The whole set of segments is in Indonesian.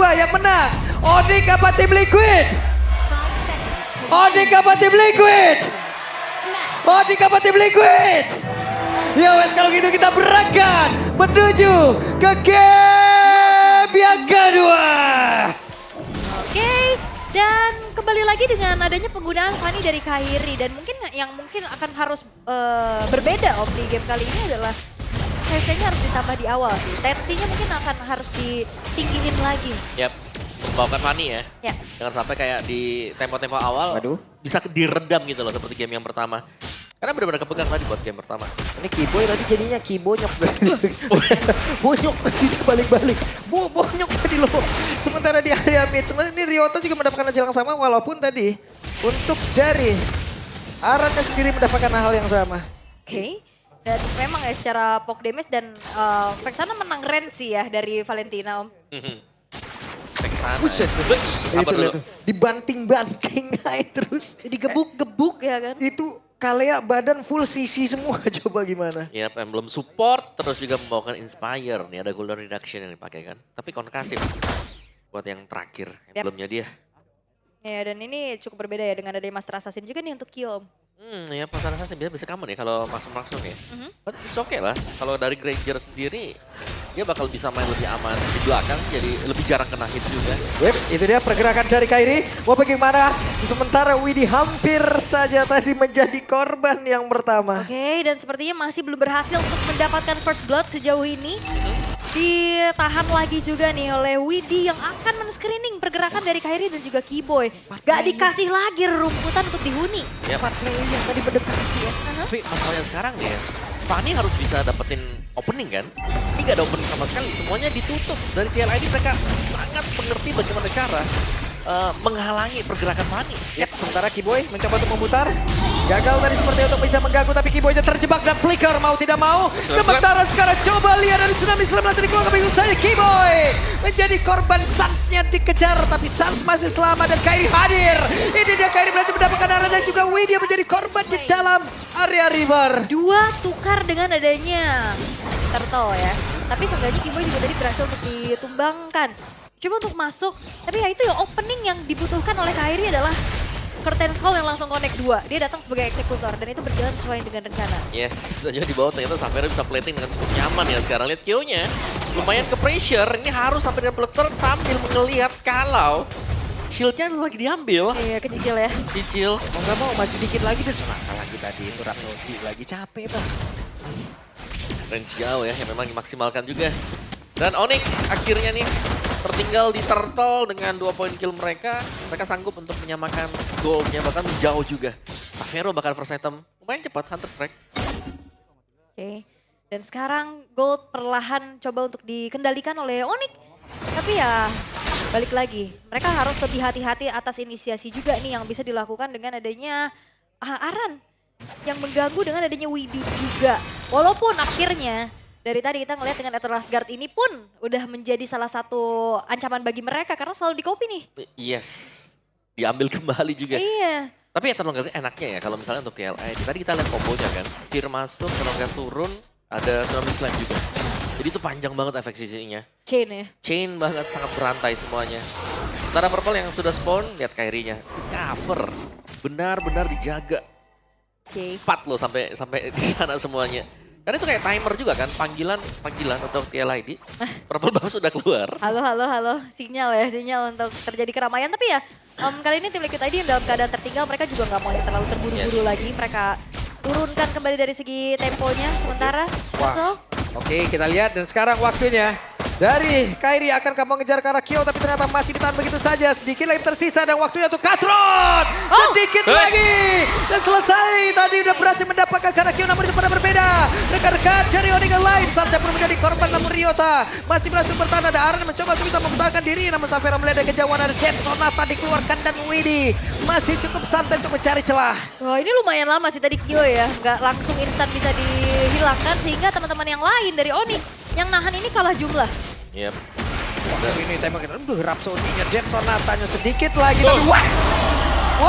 kedua yang menang. Onyx apa tim Liquid? Onyx apa tim Liquid? Onyx apa tim Liquid? Ya wes kalau gitu kita berangkat menuju ke game yang kedua. Oke, dan kembali lagi dengan adanya penggunaan Fanny dari Kairi. Dan mungkin akan harus berbeda Om di game kali ini adalah CC-nya harus ditambah di awal sih. Tensinya mungkin akan harus ditinggiin lagi. Yap, membawakan Fanny ya. Ya. Jangan sampai kayak di tempo-tempo awal bisa diredam gitu loh seperti game yang pertama. Karena benar-benar kepegang tadi buat game pertama. Ini Kiboy tadi jadinya Kibonyok. Bonyok tadi balik-balik. Bonyok tadi loh. Sementara di area mid. Sebenarnya ini Ryota juga mendapatkan hasil yang sama. Walaupun tadi untuk dari Arannya sendiri mendapatkan hal yang sama. Oke. Dan memang ya secara poke damage dan Vexana menang range sih ya dari Valentina Om. Vexana. Buset. Sabar dulu. Dibanting-banting aja terus. Digebuk-gebuk ya kan. Itu Kalea badan full CC semua. Coba gimana? Yap, emblem support terus juga membawakan Inspire. Nih ada Golden Reduction yang dipakai kan. Tapi konkasif buat yang terakhir emblemnya dia. Ya dan ini cukup berbeda ya dengan adanya Master Assassin juga nih untuk Kill Om. Ya pasar assassin bisa common ya kalau langsung ya. But it's okay lah. Kalau dari Granger sendiri dia bakal bisa main lebih aman di belakang jadi lebih jarang kena hit juga. Yep, itu dia pergerakan dari Kairi. Mau bagaimana? Sementara Widhi hampir saja tadi menjadi korban yang pertama. Oke, dan sepertinya masih belum berhasil untuk mendapatkan first blood sejauh ini. Ditahan lagi juga nih oleh Widhi yang akan men-screening pergerakan dari Kairi dan juga Kiboy. Gak dikasih lagi rumputan untuk dihuni. Yep. 4 player yang tadi mendekati ya. Tapi masalahnya sekarang nih ya, Fanny harus bisa dapetin opening kan. Ini gak ada opening sama sekali, semuanya ditutup. Dari TLID mereka sangat mengerti bagaimana cara menghalangi pergerakan Fanny. Yap, sementara Kiboy mencoba untuk memutar. Gagal tadi seperti untuk bisa mengganggu, tapi Kiboynya terjebak dan flicker mau tidak mau. Sementara sekarang coba lihat dari Tsunami Slam dari keluar kebingung saya. Kiboy menjadi korban, Suns-nya dikejar, tapi Suns masih selamat dan Kairi hadir. Ini dia Kairi berhasil mendapatkan arah dan juga Widhi yang menjadi korban di dalam area river. Dua tukar dengan adanya Turtle ya. Tapi seenggaknya Kiboy juga tadi berhasil untuk ditumbangkan. Coba untuk masuk, tapi ya itu yang opening yang dibutuhkan oleh Kairi adalah Curtain Call yang langsung connect 2. Dia datang sebagai eksekutor dan itu berjalan sesuai dengan rencana. Yes, dan juga di bawah ternyata Xavier bisa plating dengan cukup nyaman ya sekarang. Lihat Q-nya, lumayan ke pressure. Ini harus sampai dengan bullet turret sambil melihat kalau shieldnya lagi diambil. Iya, kecil ya. Cicil. Mau nggak mau maju dikit lagi dan selangkah lagi tadi. Itu Rhapsody lagi capek bang. Range jauh ya, yang memang dimaksimalkan juga. Dan Onyx akhirnya nih tertinggal di Turtle dengan 2 poin kill mereka. Mereka sanggup untuk menyamakan goalnya, bahkan jauh juga. Xavier bakal first item lumayan cepat, Hunter Strike. Oke, dan sekarang Gold perlahan coba untuk dikendalikan oleh Onyx. Tapi ya balik lagi, mereka harus lebih hati-hati atas inisiasi juga nih yang bisa dilakukan dengan adanya Aran. Yang mengganggu dengan adanya Widhi juga. Walaupun akhirnya dari tadi kita ngelihat dengan Eternal Guard ini pun udah menjadi salah satu ancaman bagi mereka karena selalu di-copy nih. Yes, diambil kembali juga. Iya. Tapi Eternal Guard enaknya ya kalau misalnya untuk TLI. Tadi kita lihat kombonya kan, Fear masuk, Eternal Guard turun, ada Tsunami Slam juga. Jadi itu panjang banget efek CC-nya. Chain ya. Chain banget, sangat berantai semuanya. Sementara Purple yang sudah spawn, lihat Kairi-nya. Cover, benar-benar dijaga. Oke. 4 loh sampai di sana semuanya. Karena itu kayak timer juga kan, panggilan untuk TLID. Purple Buff sudah keluar. Halo. Sinyal untuk terjadi keramaian. Tapi ya kali ini tim Liquid ID yang dalam keadaan tertinggal, mereka juga nggak mau yang terlalu terburu-buru lagi. Mereka turunkan kembali dari segi temponya sementara. Wah. Oke, kita lihat dan sekarang waktunya dari Kairi akan kamu mengejar ke arah Kyo, tapi ternyata masih ditahan begitu saja. Sedikit lagi tersisa dan waktunya untuk Katron. Sedikit lagi. Dan selesai. Tadi udah berhasil mendapatkan ke arah Kyo, namun itu pada berbeda. Rekan-rekan dari Onyx lain. Sanchez pun menjadi korban, namun Ryota masih berhasil bertahan. Ada Aran yang mencoba untuk bisa mempertahankan diri. Namun Xavier melihat dari kejauhan ada Jet Sonata dikeluarkan dan Widhi masih cukup santai untuk mencari celah. Wah ini lumayan lama sih tadi Kyo ya. Nggak langsung instan bisa dihilangkan sehingga teman-teman yang lain dari Onyx yang nahan ini kalah jumlah. Yep. Wah, ini tembakan, Rhapsody-nya Jet Sonatanya sedikit lagi. Tapi wah!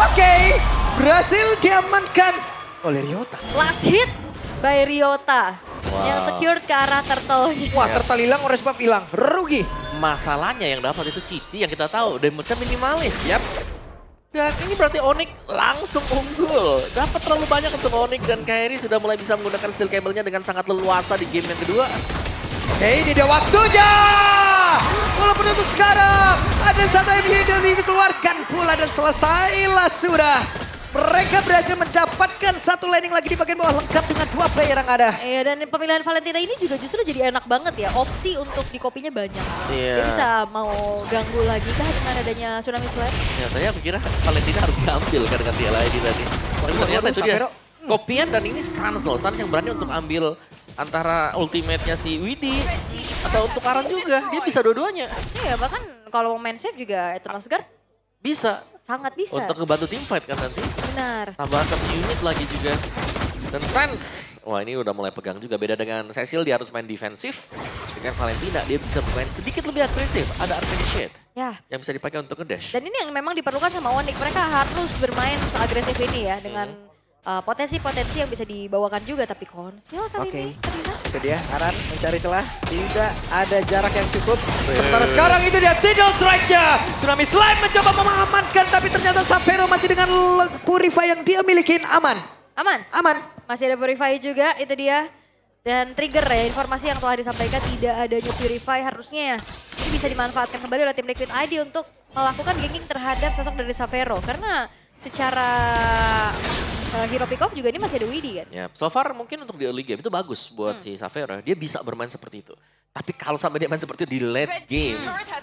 Oke, berhasil diamankan oleh Ryota. Last hit by Ryota. Yang secured ke arah turtle-nya. Wah, turtle hilang, orange buff hilang. Rugi. Masalahnya yang dapat itu Cici yang kita tahu damage-nya minimalis. Yap. Dan ini berarti Onyx langsung unggul. Dapat terlalu banyak untuk Onyx dan Kairi sudah mulai bisa menggunakan steel cable-nya dengan sangat leluasa di game yang kedua. Oke, ini dia waktunya. Walaupun untuk sekarang ada satu MU yang dikeluarkan pula dan selesailah sudah. Mereka berhasil mendapatkan satu landing lagi di bagian bawah lengkap dengan 2 player yang ada. Iya, dan pemilihan Valentina ini juga justru jadi enak banget ya. Opsi untuk di kopinya banyak. Iya. Dia bisa mau ganggu lagi kah dengan adanya Tsunami Slam? Ya, tadi aku kira Valentina harus diambil kan dengan dia lagi tadi. Tapi ternyata itu dia. Sapphire. Kopian dan ini Sans loh. Sans yang berani untuk ambil antara ultimate-nya si Widi atau untuk Aran juga. Dia bisa dua-duanya. Iya, bahkan kalau mau main save juga Eternal Guard Bisa. sangat bisa. Untuk ngebantu tim fight kan nanti. Benar. Tambahan 1 unit lagi juga. Dan Sans, wah ini udah mulai pegang juga. Beda dengan Cecil, dia harus main defensif. Dengan Valentina, dia bisa bermain sedikit lebih agresif. Ada Arcane Shade Ya. yang bisa dipakai untuk ngedash. Dan ini yang memang diperlukan sama Onyx. Mereka harus bermain seagresif ini ya. Dengan potensi-potensi yang bisa dibawakan juga. Tapi konsil kali Oke. ini terlihat. Itu dia, Aran mencari celah. Tidak ada jarak yang cukup. Sementara sekarang itu dia Tidal Strike-nya. Tsunami Slime mencoba mengamankan, tapi ternyata Sapphire masih dengan Purify yang dia milikin aman. Aman. Aman. Masih ada Purify juga, itu dia. Dan trigger ya, informasi yang telah disampaikan tidak adanya Purify harusnya ini bisa dimanfaatkan kembali oleh tim Liquid ID untuk melakukan ganging terhadap sosok dari Sapphire. Karena secara hero pick off juga ini masih ada Widi kan? Ya, so far mungkin untuk di early game itu bagus buat si Sapphire. Dia bisa bermain seperti itu. Tapi kalau sampai dia main seperti itu di late game,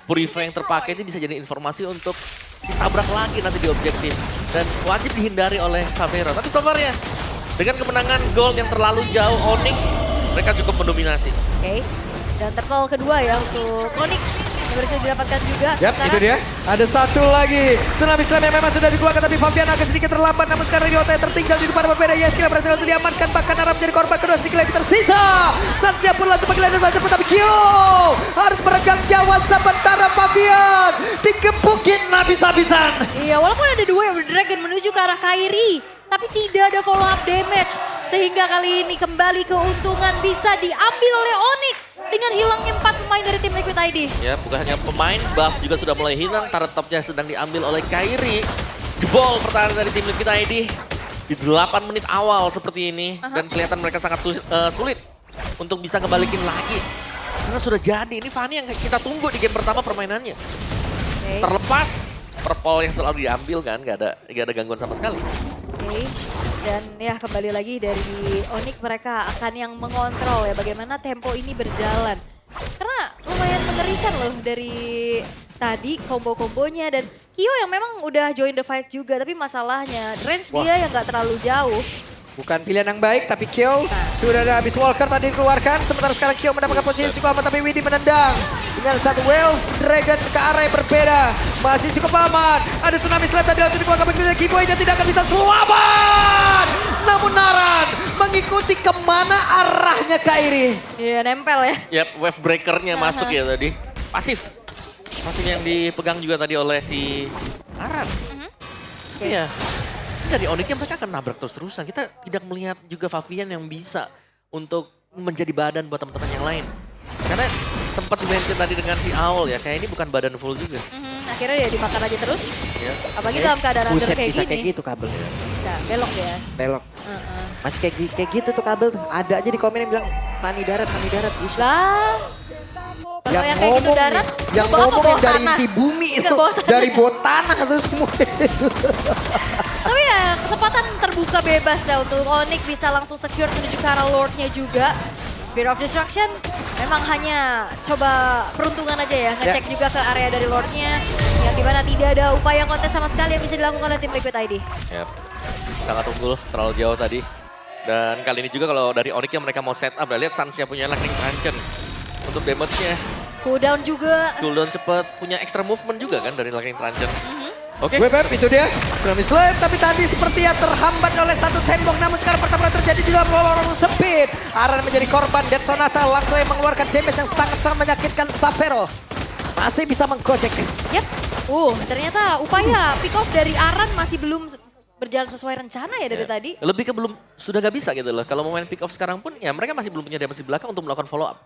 Purify yang terpakai ini bisa jadi informasi untuk ditabrak lagi nanti di objektif. Dan wajib dihindari oleh Sapphire. Tapi so far ya, dengan kemenangan gold yang terlalu jauh Onyx, mereka cukup mendominasi. Oke. Dan turtle kedua ya untuk Onyx yang berhasil didapatkan juga. Yap, itu dia. Ada satu lagi. Tsunami Slam yang memang sudah dikeluarkan, tapi Fabian agak sedikit terlambat. Namun sekarang Ryota yang tertinggal di depan berbeda. Yes, kira berhasil untuk diamankan. Bahkan Arab menjadi korban kedua, sedikit lagi tersisa. Sanjia pun langsung panggil ada saja pun, tapi Kyo harus meregang nyawa sementara Fabian digebukin habis-habisan. Iya, walaupun ada dua yang Dragon menuju ke arah Kairi, tapi tidak ada follow up damage. Sehingga kali ini kembali keuntungan bisa diambil oleh Onyx dengan hilangnya 4 pemain dari tim Liquid ID. Ya, bukan hanya pemain, buff juga sudah mulai hilang. Turret top-nya sedang diambil oleh Kairi. Jebol pertahanan dari tim Liquid ID di 8 menit awal seperti ini. Dan kelihatan mereka sangat sulit untuk bisa ngebalikin lagi. Karena sudah jadi, ini Fanny yang kita tunggu di game pertama permainannya. Oke. Terlepas purple yang selalu diambil kan, gak ada gangguan sama sekali. Oke. Dan ya kembali lagi dari Onyx, mereka akan yang mengontrol ya bagaimana tempo ini berjalan. Karena lumayan mengerikan loh dari tadi kombo-kombonya, dan Kyo yang memang udah join the fight juga, tapi masalahnya range dia yang gak terlalu jauh. Bukan pilihan yang baik, tapi Kyo sudah ada habis Walker tadi dikeluarkan. Sementara sekarang Kyo mendapatkan posisi cukup aman, tapi Widi menendang dengan satu wave Dragon ke arah yang berbeda. Masih cukup aman. Ada Tsunami Slam tadi langsung dikeluarkan begitu. Giveaway-nya tidak akan bisa selamat. Namun Naran mengikuti kemana arahnya Kairi. Iya, nempel ya. Yap, wave breaker-nya masuk ya tadi. Pasif. Pasif yang dipegang juga tadi oleh si Aran. Iya. Dari Onyx mereka akan nabrak terus-terusan. Kita tidak melihat juga Fabian yang bisa untuk menjadi badan buat teman-teman yang lain. Karena sempat di-mention tadi dengan si Owl ya, kayak ini bukan badan full juga. Akhirnya dia dimakan aja terus. Ya. Apalagi dalam keadaan under Buset, kayak bisa gini. kayak gitu kabel. Bisa, belok ya. Belok. Masih kayak gitu tuh kabel tuh. Ada aja di komen yang bilang Pani darat, buset. Lah, kalau yang kayak gitu darat, yang bawa apa, ngomong bawa yang dari tanah? inti bumi Enggak, itu, bawa tanah. dari bawah tanah itu semua. Tapi ya kesempatan terbuka bebas ya untuk Onyx bisa langsung secure menuju ke arah Lord-nya juga. Spirit of Destruction memang hanya coba peruntungan aja ya, ngecek juga ke area dari Lord-nya. Yang dimana tidak ada upaya kontes sama sekali yang bisa dilakukan oleh tim Liquid ID. Yap. Sangat unggul, terlalu jauh tadi. Dan kali ini juga kalau dari Onyx yang mereka mau set up, lihat Sansya punya Lightning Truncheon untuk damage-nya. Cooldown juga. Cooldown cepet, punya extra movement juga kan dari Lightning Truncheon. Oke. Web itu dia. Tsunami Slam, tapi tadi sepertinya terhambat oleh satu tembok. Namun sekarang pertarungan terjadi di dalam lorong sempit. Aran menjadi korban. Dead Sonata langsung yang mengeluarkan damage yang sangat-sangat menyakitkan Sapphire. Masih bisa menggojek. Yap. Ternyata upaya pick off dari Aran masih belum berjalan sesuai rencana ya dari tadi. Lebih ke belum, sudah gak bisa gitu loh. Kalau mau main pick off sekarang pun ya mereka masih belum punya damage di belakang untuk melakukan follow up.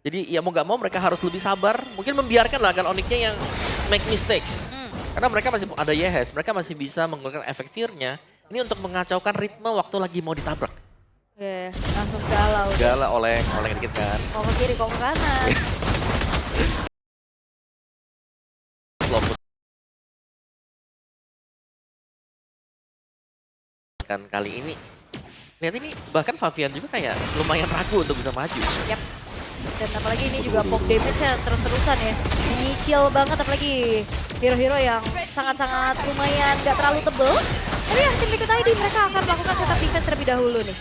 Jadi ya mau gak mau mereka harus lebih sabar. Mungkin membiarkan lah kan Onyx-nya yang make mistakes. Karena mereka masih ada Yehes, mereka masih bisa menggunakan efek fear-nya. Ini untuk mengacaukan ritme waktu lagi mau ditabrak. Oke, langsung galau. Galau oleh dikit kan. Kok ke kiri, kok ke kanan. Kan kali ini, lihat ini bahkan Favian juga kayak lumayan ragu untuk bisa maju. Yap. Dan apalagi ini juga poke damage-nya terus-terusan ya. Nyicil banget apalagi hero-hero yang sangat-sangat lumayan gak terlalu tebel. Tapi ya tim Liquid ID mereka akan melakukan setup defense terlebih dahulu nih.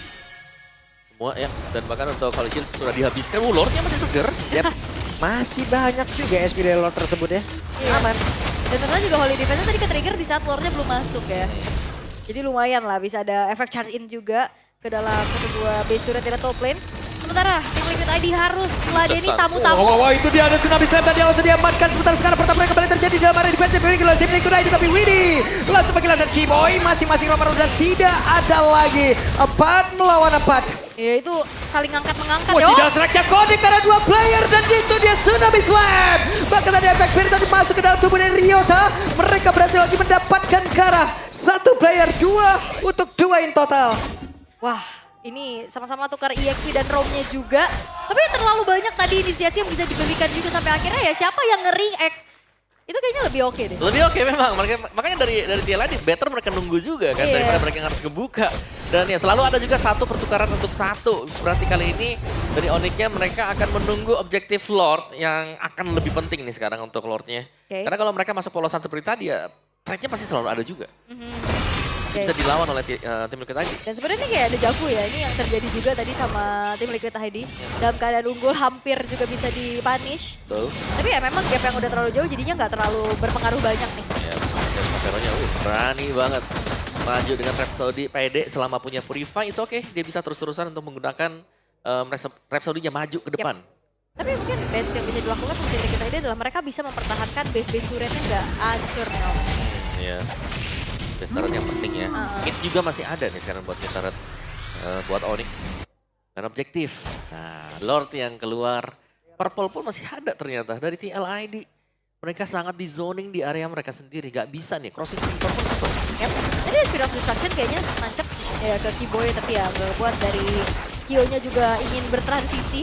Semua ya, dan bahkan untuk Collision sudah dihabiskan. Lordnya masih seger. Yep. Masih banyak juga SP dari Lord tersebut ya. Iya. Aman. Dan ternyata juga Holy Defense tadi ke-trigger di saat Lordnya belum masuk ya. Jadi lumayan lah bisa ada efek charge in juga ke dalam kedua base turret di top lane. Sementara tim Liquid ID harus meladeni tamu-tamu. Wah, itu dia ada Tsunami Slam tadi langsung diamankan. Sementara sekarang pertarungan kembali terjadi dalam area defensive dari tim Liquid ID. Tapi Widdy langsung panggilan dan Keyboy masing-masing nomor dan tidak ada lagi 4 melawan 4. Ya itu saling angkat-mengangkat Wah, yo. tidak seraknya Kodik karena 2 player dan itu dia Tsunami Slam. Bahkan tadi efek Fear tadi masuk ke dalam tubuh dari Ryota. Mereka berhasil lagi mendapatkan ke arah 1 player 2 untuk 2 in total. Wah, ini sama-sama tukar EXP dan ROM-nya juga. Tapi terlalu banyak tadi inisiasi yang bisa dibelikan juga sampai akhirnya ya siapa yang nge-react. Itu kayaknya lebih oke deh. Lebih oke memang, makanya dari TLA better mereka nunggu juga kan, daripada mereka yang harus ngebuka. Dan ya selalu ada juga satu pertukaran untuk satu. Berarti kali ini dari Onyx-nya mereka akan menunggu objektif Lord yang akan lebih penting nih sekarang untuk Lord-nya. Karena kalau mereka masuk polosan seperti tadi ya, trade-nya pasti selalu ada juga. Bisa dilawan oleh tim Liquid ID. Dan sebenarnya kayak ada jago ya, ini yang terjadi juga tadi sama tim Liquid ID. Dalam keadaan unggul hampir juga bisa di-punish. Betul. Tapi ya memang gap yang udah terlalu jauh jadinya nggak terlalu berpengaruh banyak nih. Ya, dan Favero-nya berani banget. Maju dengan Rhapsody, pede selama punya Purify, it's okay. Dia bisa terus-terusan untuk menggunakan Rhapsody-nya maju ke depan. Tapi mungkin base yang bisa dilakukan untuk tim Liquid ID adalah mereka bisa mempertahankan base-base turretnya nggak hancur nih Om. Iya. Base turret yang penting ya. Mid juga masih ada nih sekarang buat mid turret buat Onyx. Dan objektif. Nah, Lord yang keluar. Purple pun masih ada ternyata dari TLID. Mereka sangat di zoning di area mereka sendiri. Gak bisa nih, crossing pun susah. Yap. Tadi Spirit of Destruction kayaknya nancep ya ke Keyboy tapi ya nggak buat dari Kyo-nya juga ingin bertransisi.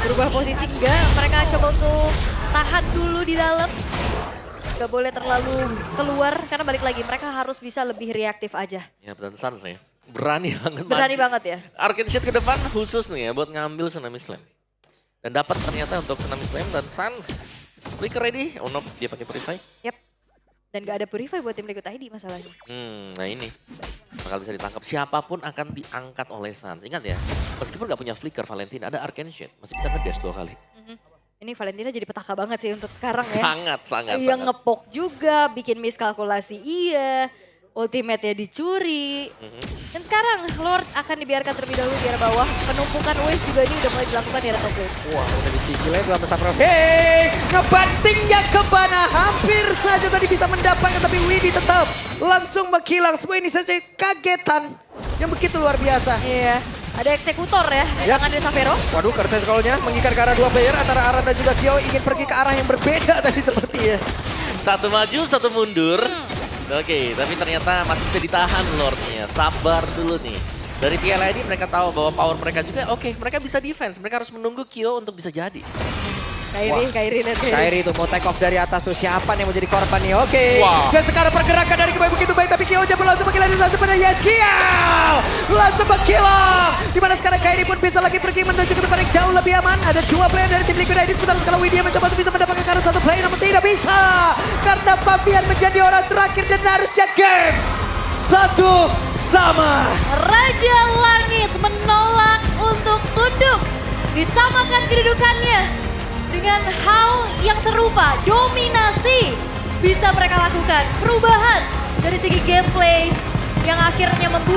Berubah posisi enggak, mereka coba untuk tahan dulu di dalam. Gak boleh terlalu keluar karena balik lagi mereka harus bisa lebih reaktif aja. Ya, dan Suns ya. Berani banget. Berani banget ya. Arcane Shot ke depan khusus nih ya buat ngambil Tsunami Slam. Dan dapat ternyata untuk Tsunami Slam dan Suns. Flicker ready, oh no, dia pakai Purify. Yap. Dan gak ada Purify buat tim Liquid ID masalahnya. Nah ini. Bakal bisa ditangkap. Siapapun akan diangkat oleh Suns. Ingat ya, meskipun gak punya Flicker Valentina, ada Arcane Shot. Masih bisa nge-dash 2 kali. Ini Valentina jadi petaka banget sih untuk sekarang ya. Sangat. Yang ngepok juga, bikin miskalkulasi iya. Ultimate-nya dicuri. Dan sekarang Lord akan dibiarkan terlebih dahulu di area bawah. Penumpukan wave juga ini udah mulai dilakukan di area top lane. Wah, udah dicicil ya dua besar. Hei, ngebantingnya ke mana? Hampir saja tadi bisa mendapatkan tapi Widdy tetap langsung menghilang. Semua ini saja kagetan yang begitu luar biasa. Iya. Ada eksekutor ya, di tangan dari Favero. Waduh, Curtis Call-nya mengikat ke arah 2 player antara Aran dan juga Kyo ingin pergi ke arah yang berbeda tadi sepertinya. Satu maju, satu mundur. Oke, tapi ternyata masih bisa ditahan Lordnya. Sabar dulu nih. Dari TLID mereka tahu bahwa power mereka juga oke, mereka bisa defense. Mereka harus menunggu Kyo untuk bisa jadi. Kairi lihat Kairi tuh mau take off dari atas tuh siapa nih yang mau jadi korban nih. Oke. Wow. Dan sekarang pergerakan dari Kyo begitu baik tapi Kyo aja langsung menghilang langsung pada Yes Kyo. Langsung menghilang. Dimana sekarang Kairi pun bisa lagi pergi menuju ke tempat yang jauh lebih aman. Ada 2 player dari tim Liquid ID sebentar sekarang Widya mencoba untuk bisa mendapatkan karena 1 player namun tidak bisa. Karena Fabian menjadi orang terakhir dan harusnya game 1-sama. Raja Langit menolak untuk tunduk. Disamakan kedudukannya dengan hal yang serupa, dominasi bisa mereka lakukan. Perubahan dari segi gameplay yang akhirnya membuat